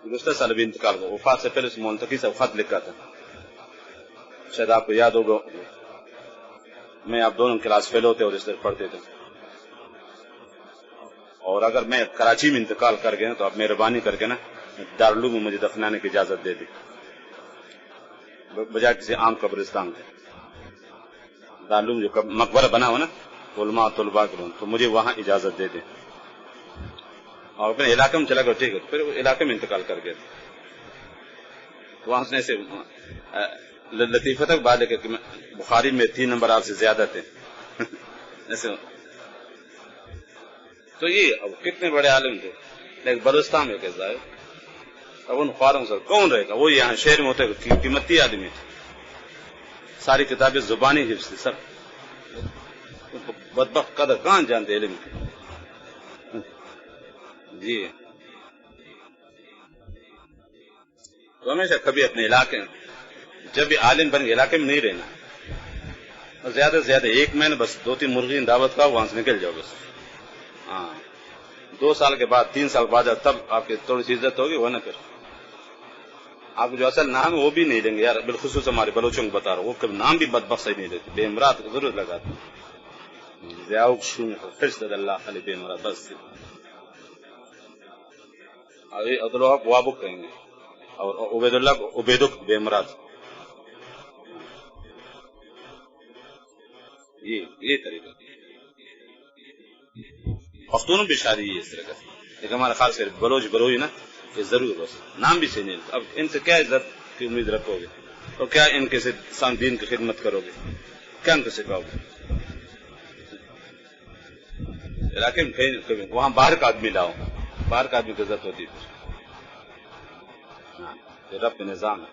گزشتہ سال بھی انتقال ہوا، وفات سے پہلے مولانا تقی صاحب خط لکھا تھا، شاید آپ کو یاد ہوگا، میں آپ دونوں کلاس فیل ہوتے اور اس طرح پڑھتے تھے، اور اگر میں کراچی میں انتقال کر گیا تو آپ مہربانی کر کے نا دارالعلوم میں مجھے دفنانے کی اجازت دے دی بجائے کسی عام قبرستان کے۔ دارالعلوم جو مقبرہ بنا ہوا نا علماء طلباء کے، تو مجھے وہاں اجازت دے دے، اور اپنے علاقے میں چلا گیا، ٹھیک ہے، پھر وہ علاقے میں انتقال کر گئے، وہاں سے ایسے لطیفہ تک بات ہے کہ بخاری میں 3 نمبر آپ سے زیادہ تھے ایسے۔ تو یہ اب کتنے بڑے عالم تھے، لیکن بلوچستان میں کیسا ہے؟ اب ان خواروں سے کون رہے گا؟ وہ یہاں شہر میں ہوتے قیمتی آدمی تھے، ساری کتابیں زبانی حفظ تھی سب، بدبخت قدر کہاں جانتے علم کی؟ جی تو ہمیشہ کبھی اپنے علاقے جب بھی عالم بن کے علاقے میں نہیں رہنا، اور زیادہ سے زیادہ 1 مہینے بس 2-3 مرغی دعوت کا وہاں سے نکل جاؤ بس، ہاں 2 سال کے بعد 3 سال بعد تب آپ کی تھوڑی سی عزت ہوگی، ورنہ پھر آپ کو جو اصل نام ہے وہ بھی نہیں لیں گے یار، بالخصوص ہمارے بلوچوں کو بتا رہا ہوں، وہ کبھی نام بھی بدبخت صحیح نہیں لیتے، بے امرات ضرور لگاتے ضیاء شون فرشتد اللہ علی بے مراد بس عبد الوهاب وابک کہیں گے اور عبید اللہ کو عبیدک بے مراد. یہ طریقہ پختونوں بھی شادی ہے اس طرح کا. لیکن ہمارا خاص کر بلوچ بروئی نا یہ ضرور بس نام بھی صحیح نہیں. اب ان سے کیا عزت کی امید رکھو گے اور کیا ان کے سام دین کی خدمت کرو گے, کیا ان کو سکھاؤ گے؟ علاقے میں کہیں وہاں باہر کا آدمی لاؤ, باہر کا آدمی کی عزت ہوتی ہے. یہ رب کا نظام ہے.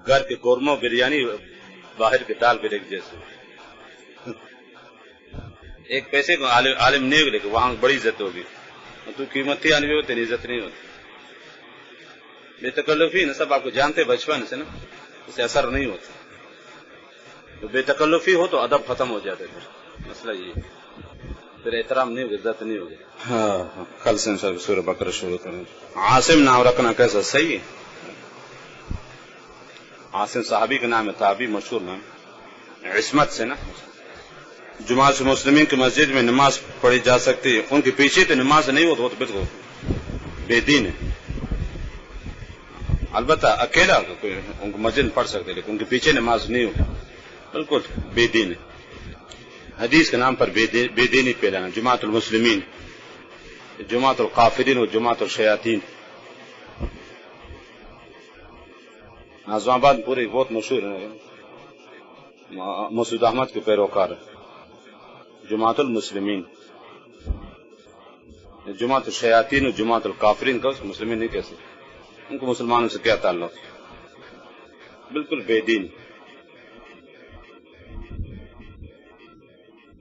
گھر کے قورمہ بریانی باہر کے دال پہ ایک جیسے. ایک پیسے کو عالم نہیں ہوگی لیکن وہاں بڑی عزت ہوگی. تو قیمت تھی آنی ہوتی عزت نہیں ہوتی. بے تکلفی نا سب آپ کو جانتے بچپن سے نا, اسے اثر نہیں ہوتا. تو بے تکلفی ہو تو ادب ختم ہو جاتا ہے. پھر مسئلہ یہ پھر احترام نہیں ہوگا, عزت نہیں ہوگی. ہاں کل سے انشاءاللہ سورہ بقرہ شروع کریں. عاصم نام رکھنا کیسا صحیح ہے؟ عاصم صحابی کا نام ہے, تابعی مشہور نام, عصمت سے نا. جماعت مسلمین کی مسجد میں نماز پڑھی جا سکتی ہے, ان کے پیچھے تو نماز نہیں ہو تو بالکل بے دین ہے. البتہ اکیلا ان کو مسجد پڑھ سکتے لیکن ان کے پیچھے نماز نہیں ہو, بالکل بے دین ہے. حدیث کے نام پر بے دینی پھیلانا. جماعت المسلمین, جماعت القافرین اور جماعت الشیاطین. نازم آباد پوری بہت مشہور ہے, مسعود احمد کے پیروکار ہے. جماعت المسلمین, جماعت الشیاطین اور جماعت القافرین کا مسلمین نہیں کہہ سکتے. ان کو مسلمانوں سے کیا تعلق؟ بالکل بے دین.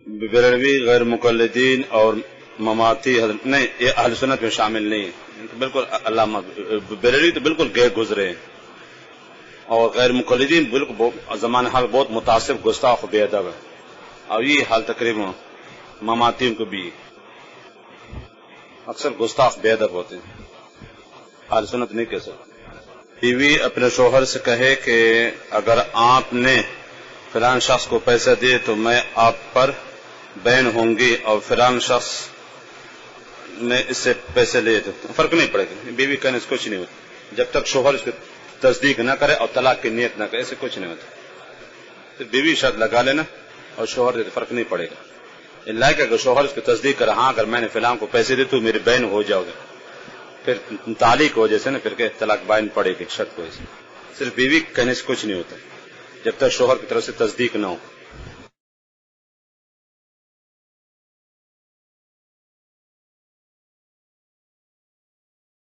بریلوی غیر مقلدین اور مماتی نہیں, یہ اہل سنت میں شامل نہیں ہے. بالکل علامہ بریلوی تو بالکل گئے گزرے ہیں, اور غیر مقلدین بالکل زمانہ حال بہت متاثر گستاخ و بے ادب ہے. اور یہ حال تقریباً مماتیوں کو بھی اکثر گستاخ بے ادب ہوتے ہیں. اہل سنت نہیں کہہ سکتے. بیوی اپنے شوہر سے کہے کہ اگر آپ نے فلان شخص کو پیسے دیے تو میں آپ پر بین ہوں گی, اور فلان شخص نے اس سے پیسے لیے تو فرق نہیں پڑے گا. بیوی کہنے سے کچھ نہیں ہوتا جب تک شوہر اس کی تصدیق نہ کرے اور طلاق کی نیت نہ کرے, اسے کچھ نہیں ہوتا. تو بیوی شرط لگا لینا اور شوہر دے, فرق نہیں پڑے گا. اللہ کہ اگر شوہر اس کی تصدیق کرے, ہاں اگر میں نے فلان کو پیسے دیے تو میری بہن ہو جاؤ گے, پھر تعلیق ہو جیسے نا, پھر کہ طلاق بائن پڑے گی شرط کو. صرف بیوی کہنے سے کچھ نہیں ہوتا جب تک شوہر کی طرف سے تصدیق نہ ہو.